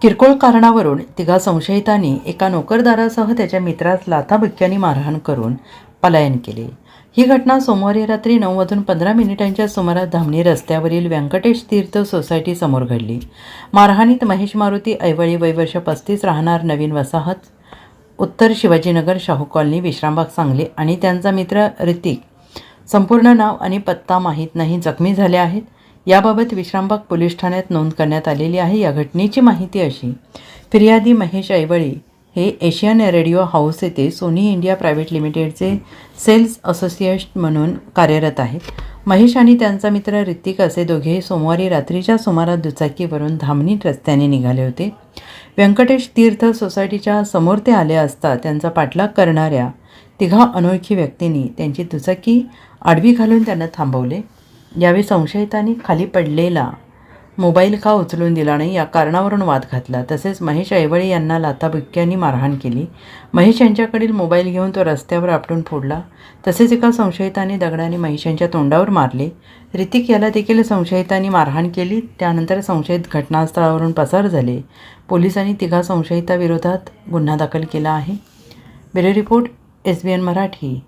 किरकोळ कारणावरून तिघा संशयितांनी एका नोकरदारासह त्याच्या मित्रास लाथाबुक्क्यांनी मारहाण करून पलायन केले। ही घटना सोमवारी रात्री 9:15 सुमारास धामणी रस्त्यावरील व्यंकटेश तीर्थ सोसायटी समोर घडली। मारहाणीत महेश मारुती ऐवळी वय वर्ष 35 राहणार नवीन वसाहत, उत्तर शिवाजीनगर, शाहू कॉलनी, विश्रामबाग, सांगली आणि त्यांचा मित्र ऋतिक संपूर्ण नाव आणि पत्ता माहीत नाही जखमी झाले आहेत। याबाबत विश्रामबाग पोलीस ठाण्यात नोंद करण्यात आलेली आहे। या घटनेची माहिती अशी, फिर्यादी महेश ऐवळी हे एशियन रेडिओ हाऊस येथे सोनी इंडिया प्रायव्हेट लिमिटेडचे सेल्स असोसिएट म्हणून कार्यरत आहेत। महेश आणि त्यांचा मित्र ऋतिक असे दोघेही सोमवारी रात्रीच्या सुमारास दुचाकीवरून धामणी रस्त्याने निघाले होते। व्यंकटेश तीर्थ सोसायटीच्या समोर ते आले असता त्यांचा पाठलाग करणाऱ्या तिघा अनोळखी व्यक्तींनी त्यांची दुचाकी आडवी घालून त्यांना थांबवले। यावेळी संशयितांनी खाली पडलेला मोबाईल का उचलून दिला नाही या कारणावरून वाद घातला। तसेच महेश ऐवळे यांना लाथाबुक्क्यांनी मारहाण केली। महेश यांच्याकडील मोबाईल घेऊन तो रस्त्यावर आपटून फोडला। तसेच एका संशयिताने दगडाने महेश यांच्या तोंडावर मारले। ऋतिक याला देखील संशयितांनी मारहाण केली। त्यानंतर संशयित घटनास्थळावरून पसार झाले। पोलिसांनी तिघा संशयितांविरोधात गुन्हा दाखल केला आहे। Bureau report, SBN Marathi.